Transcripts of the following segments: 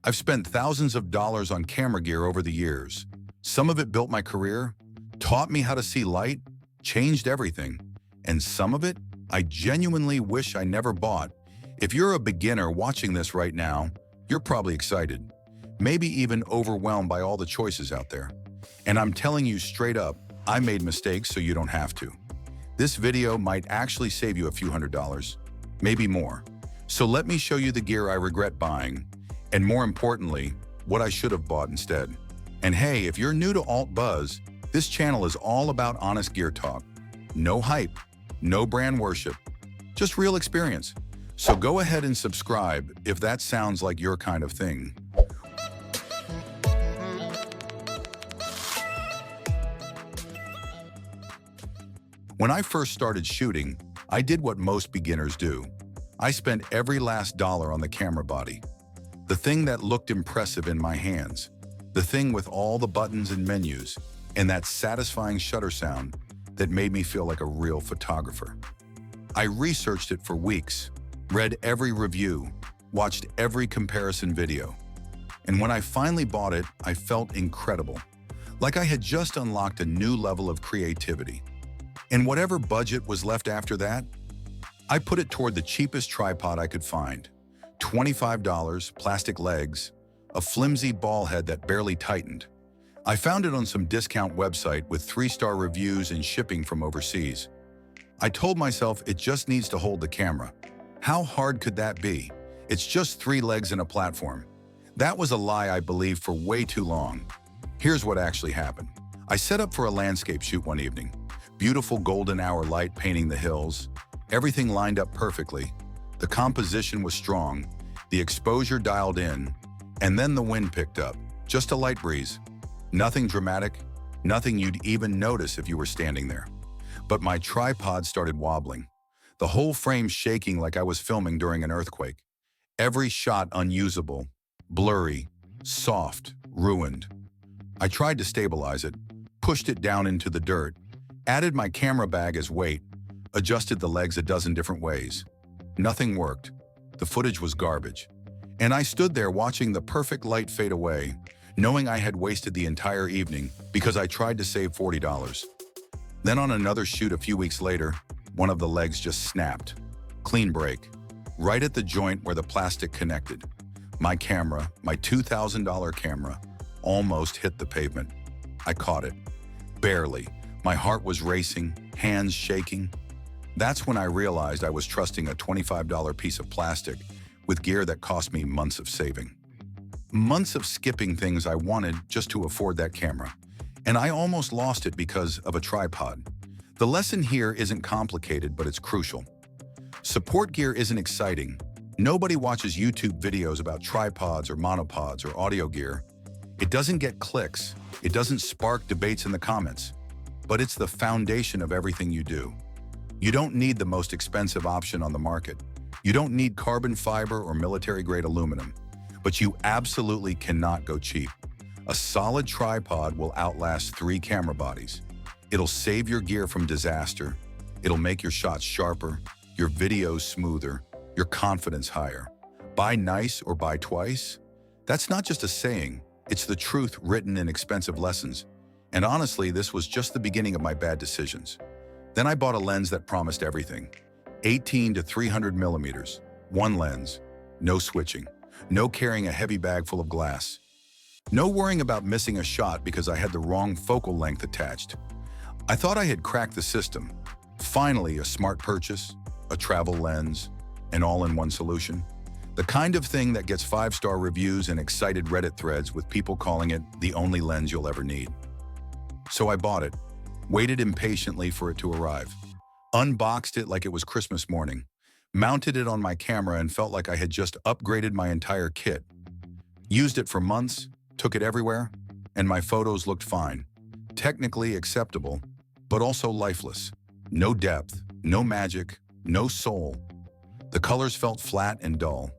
I've spent thousands of dollars on camera gear over the years. Some of it built my career, taught me how to see light, changed everything. And some of it, I genuinely wish I never bought. If you're a beginner watching this right now, you're probably excited, maybe even overwhelmed by all the choices out there. And I'm telling you straight up, I made mistakes so you don't have to. This video might actually save you a few $100s, maybe more. So let me show you the gear I regret buying, and more importantly, what I should have bought instead. And hey, if you're new to Alt Buzz, this channel is all about honest gear talk. No hype, no brand worship, just real experience. So go ahead and subscribe if that sounds like your kind of thing. When I first started shooting, I did what most beginners do. I spent every last dollar on the camera body. The thing that looked impressive in my hands. The thing with all the buttons and menus, and that satisfying shutter sound that made me feel like a real photographer. I researched it for weeks, read every review, watched every comparison video. And when I finally bought it, I felt incredible. Like I had just unlocked a new level of creativity. And whatever budget was left after that, I put it toward the cheapest tripod I could find. $25, plastic legs, a flimsy ball head that barely tightened. I found it on some discount website with 3-star reviews and shipping from overseas. I told myself it just needs to hold the camera. How hard could that be? It's just 3 legs and a platform. That was a lie I believed for way too long. Here's what actually happened. I set up for a landscape shoot one evening. Beautiful golden hour light painting the hills. Everything lined up perfectly. The composition was strong, the exposure dialed in, and then the wind picked up. Just a light breeze. Nothing dramatic, nothing you'd even notice if you were standing there. But my tripod started wobbling. The whole frame shaking like I was filming during an earthquake. Every shot unusable, blurry, soft, ruined. I tried to stabilize it, pushed it down into the dirt, added my camera bag as weight, adjusted the legs a dozen different ways. Nothing worked. The footage was garbage. And I stood there watching the perfect light fade away, knowing I had wasted the entire evening because I tried to save $40. Then on another shoot a few weeks later, one of the legs just snapped. Clean break. Right at the joint where the plastic connected. My camera, my $2,000 camera, almost hit the pavement. I caught it. Barely. My heart was racing, hands shaking. That's when I realized I was trusting a $25 piece of plastic with gear that cost me months of saving. Months of skipping things I wanted just to afford that camera. And I almost lost it because of a tripod. The lesson here isn't complicated, but it's crucial. Support gear isn't exciting. Nobody watches YouTube videos about tripods or monopods or audio gear. It doesn't get clicks. It doesn't spark debates in the comments. But it's the foundation of everything you do. You don't need the most expensive option on the market. You don't need carbon fiber or military-grade aluminum. But you absolutely cannot go cheap. A solid tripod will outlast 3 camera bodies. It'll save your gear from disaster. It'll make your shots sharper, your videos smoother, your confidence higher. Buy nice or buy twice? That's not just a saying. It's the truth written in expensive lessons. And honestly, this was just the beginning of my bad decisions. Then I bought a lens that promised everything. 18 to 300 millimeters, one lens, no switching, no carrying a heavy bag full of glass, no worrying about missing a shot because I had the wrong focal length attached. I thought I had cracked the system. Finally, a smart purchase, a travel lens, an all-in-one solution. The kind of thing that gets 5-star reviews and excited Reddit threads with people calling it the only lens you'll ever need. So I bought it, waited impatiently for it to arrive, unboxed it like it was Christmas morning, mounted it on my camera and felt like I had just upgraded my entire kit. Used it for months, took it everywhere, and my photos looked fine. Technically acceptable, but also lifeless. No depth, no magic, no soul. The colors felt flat and dull.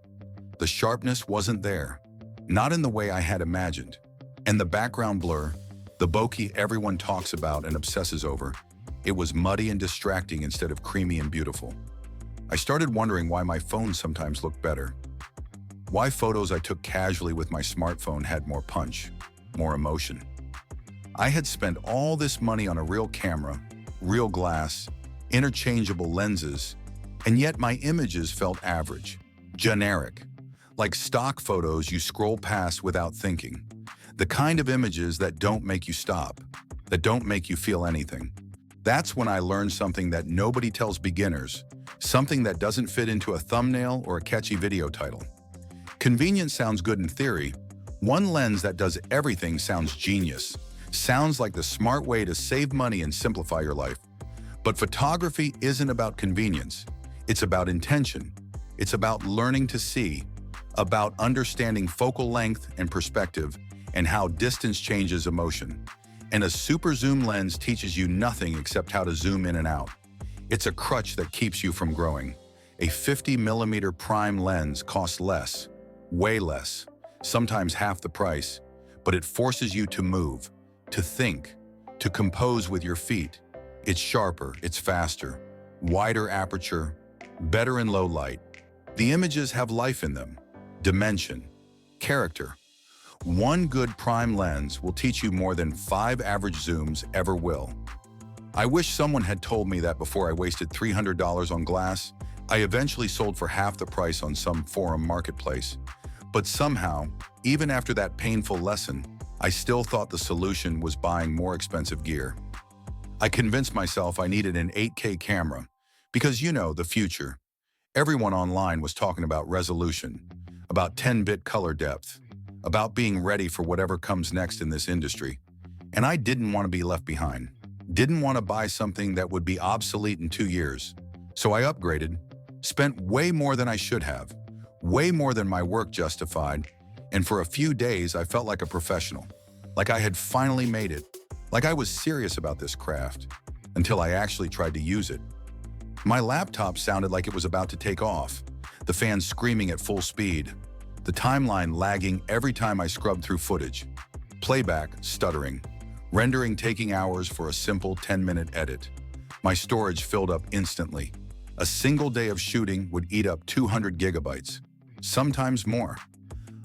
The sharpness wasn't there, not in the way I had imagined. And the background blur, the bokeh everyone talks about and obsesses over, it was muddy and distracting instead of creamy and beautiful. I started wondering why my phone sometimes looked better. Why photos I took casually with my smartphone had more punch, more emotion. I had spent all this money on a real camera, real glass, interchangeable lenses, and yet my images felt average, generic, like stock photos you scroll past without thinking. The kind of images that don't make you stop, that don't make you feel anything. That's when I learned something that nobody tells beginners, something that doesn't fit into a thumbnail or a catchy video title. Convenience sounds good in theory. One lens that does everything sounds genius. Sounds like the smart way to save money and simplify your life. But photography isn't about convenience. It's about intention. It's about learning to see, about understanding focal length and perspective, and how distance changes emotion. And a super zoom lens teaches you nothing except how to zoom in and out. It's a crutch that keeps you from growing. A 50mm prime lens costs less, way less, sometimes half the price, but it forces you to move, to think, to compose with your feet. It's sharper, it's faster, wider aperture, better in low light. The images have life in them, dimension, character. One good prime lens will teach you more than 5 average zooms ever will. I wish someone had told me that before I wasted $300 on glass. I eventually sold for half the price on some forum marketplace. But somehow, even after that painful lesson, I still thought the solution was buying more expensive gear. I convinced myself I needed an 8K camera because, you know, the future. Everyone online was talking about resolution, about 10-bit color depth, about being ready for whatever comes next in this industry. And I didn't want to be left behind. Didn't want to buy something that would be obsolete in 2 years. So I upgraded, spent way more than I should have, way more than my work justified, and for a few days I felt like a professional, like I had finally made it, like I was serious about this craft, until I actually tried to use it. My laptop sounded like it was about to take off, the fan screaming at full speed, the timeline lagging every time I scrubbed through footage, playback stuttering, rendering taking hours for a simple 10-minute edit. My storage filled up instantly. A single day of shooting would eat up 200 gigabytes, sometimes more.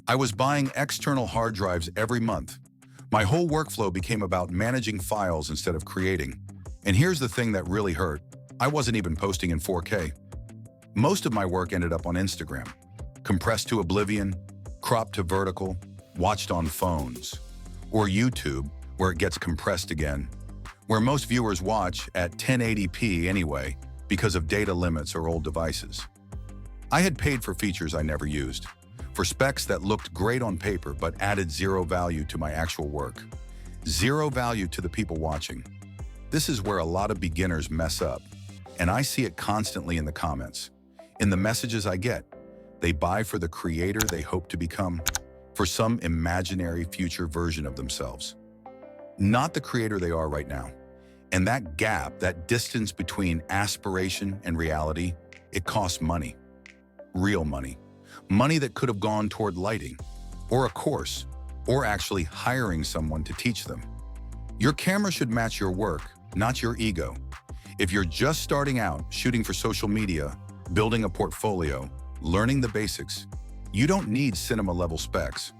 I was buying external hard drives every month. My whole workflow became about managing files instead of creating. And here's the thing that really hurt. I wasn't even posting in 4K. Most of my work ended up on Instagram, compressed to oblivion, cropped to vertical, watched on phones. Or YouTube, where it gets compressed again, where most viewers watch at 1080p anyway because of data limits or old devices. I had paid for features I never used, for specs that looked great on paper but added zero value to my actual work. Zero value to the people watching. This is where a lot of beginners mess up, and I see it constantly in the comments, in the messages I get. They buy for the creator they hope to become, for some imaginary future version of themselves. Not the creator they are right now. And that gap, that distance between aspiration and reality, it costs money. Real money. Money that could have gone toward lighting, or a course, or actually hiring someone to teach them. Your camera should match your work, not your ego. If you're just starting out, shooting for social media, building a portfolio, learning the basics, you don't need cinema-level specs.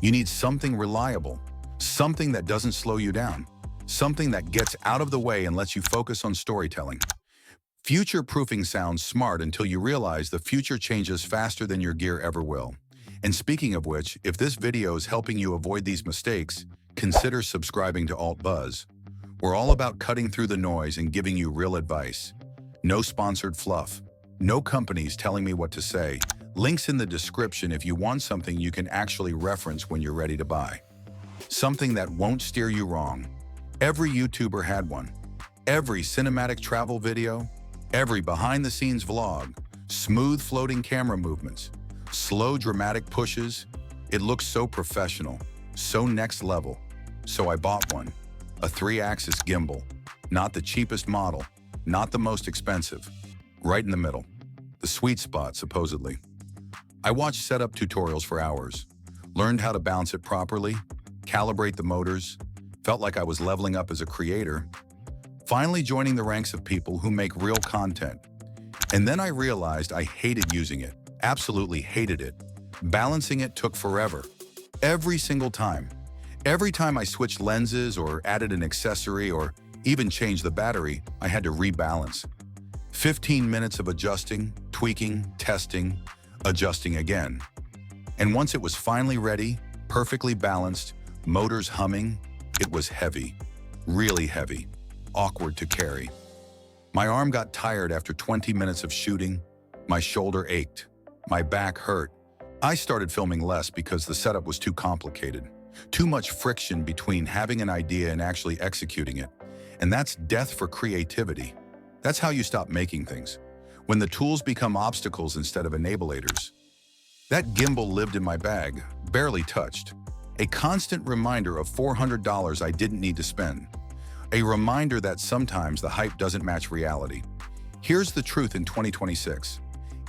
You need something reliable, something that doesn't slow you down, something that gets out of the way and lets you focus on storytelling. Future-proofing sounds smart until you realize the future changes faster than your gear ever will. And speaking of which, if this video is helping you avoid these mistakes, consider subscribing to Alt Buzz. We're all about cutting through the noise and giving you real advice. No sponsored fluff. No companies telling me what to say. Links in the description if you want something you can actually reference when you're ready to buy. Something that won't steer you wrong. Every YouTuber had one. Every cinematic travel video, every behind-the-scenes vlog, smooth floating camera movements, slow dramatic pushes. It looks so professional, so next level. So I bought one. A 3-axis gimbal. Not the cheapest model, not the most expensive. Right in the middle. The sweet spot, supposedly. I watched setup tutorials for hours, learned how to balance it properly, calibrate the motors, felt like I was leveling up as a creator, finally joining the ranks of people who make real content. And then I realized I hated using it, absolutely hated it. Balancing it took forever. Every single time. Every time I switched lenses or added an accessory or even changed the battery, I had to rebalance. 15 minutes of adjusting, tweaking, testing, adjusting again. And once it was finally ready, perfectly balanced, motors humming, it was heavy, really heavy, awkward to carry. My arm got tired after 20 minutes of shooting, my shoulder ached, my back hurt. I started filming less because the setup was too complicated, too much friction between having an idea and actually executing it. And that's death for creativity. That's how you stop making things, when the tools become obstacles instead of enablers. That gimbal lived in my bag, barely touched. A constant reminder of $400 I didn't need to spend. A reminder that sometimes the hype doesn't match reality. Here's the truth in 2026.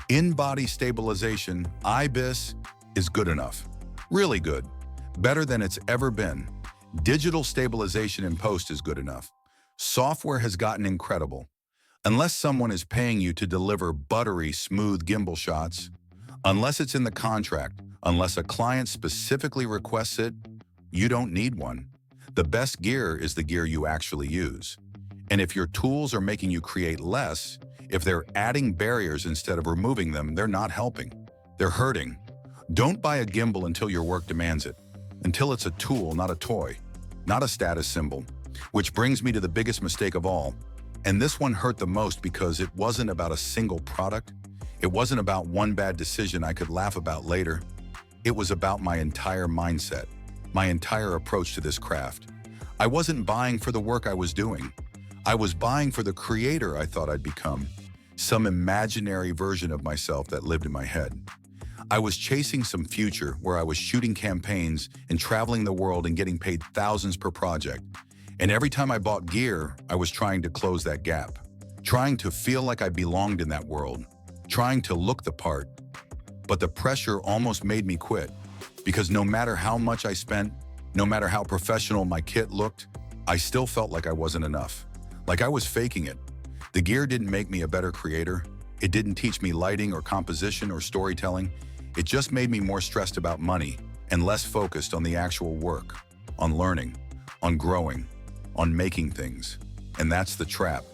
In-body stabilization, IBIS, is good enough. Really good. Better than it's ever been. Digital stabilization in post is good enough. Software has gotten incredible. Unless someone is paying you to deliver buttery, smooth gimbal shots, unless it's in the contract, unless a client specifically requests it, you don't need one. The best gear is the gear you actually use. And if your tools are making you create less, if they're adding barriers instead of removing them, they're not helping. They're hurting. Don't buy a gimbal until your work demands it. Until it's a tool, not a toy, not a status symbol. Which brings me to the biggest mistake of all. And this one hurt the most because it wasn't about a single product. It wasn't about one bad decision I could laugh about later. It was about my entire mindset, my entire approach to this craft. I wasn't buying for the work I was doing. I was buying for the creator I thought I'd become, some imaginary version of myself that lived in my head. I was chasing some future where I was shooting campaigns and traveling the world and getting paid thousands per project. And every time I bought gear, I was trying to close that gap, trying to feel like I belonged in that world, trying to look the part. But the pressure almost made me quit, because no matter how much I spent, no matter how professional my kit looked, I still felt like I wasn't enough, like I was faking it. The gear didn't make me a better creator. It didn't teach me lighting or composition or storytelling. It just made me more stressed about money and less focused on the actual work, on learning, on growing, on making things. And that's the trap.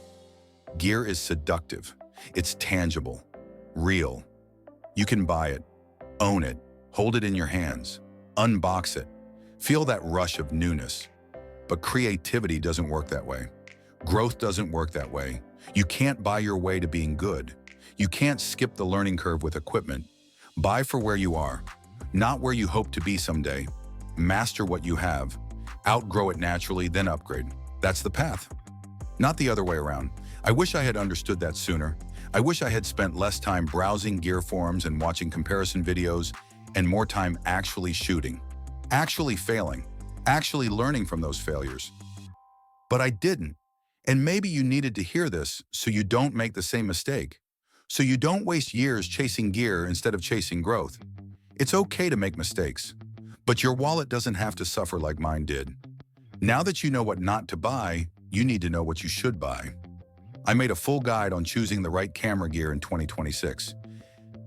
Gear is seductive. It's tangible, real. You can buy it, own it, hold it in your hands, unbox it, feel that rush of newness. But creativity doesn't work that way. Growth doesn't work that way. You can't buy your way to being good. You can't skip the learning curve with equipment. Buy for where you are, not where you hope to be someday. Master what you have, outgrow it naturally, then upgrade. That's the path, not the other way around. I wish I had understood that sooner. I wish I had spent less time browsing gear forums and watching comparison videos and more time actually shooting, actually failing, actually learning from those failures. But I didn't. And maybe you needed to hear this so you don't make the same mistake. So you don't waste years chasing gear instead of chasing growth. It's okay to make mistakes, but your wallet doesn't have to suffer like mine did. Now that you know what not to buy, you need to know what you should buy. I made a full guide on choosing the right camera gear in 2026.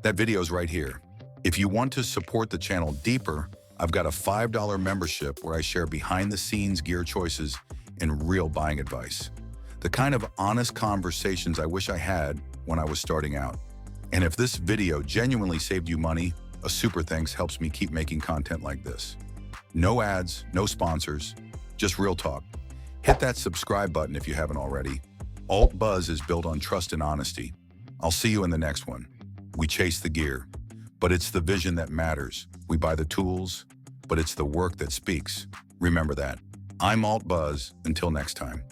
That video's right here. If you want to support the channel deeper, I've got a $5 membership where I share behind-the-scenes gear choices and real buying advice. The kind of honest conversations I wish I had when I was starting out. And if this video genuinely saved you money, a super thanks helps me keep making content like this. No ads, no sponsors, just real talk. Hit that subscribe button if you haven't already. Alt Buzz is built on trust and honesty. I'll see you in the next one. We chase the gear, but it's the vision that matters. We buy the tools, but it's the work that speaks. Remember that. I'm Alt Buzz. Until next time.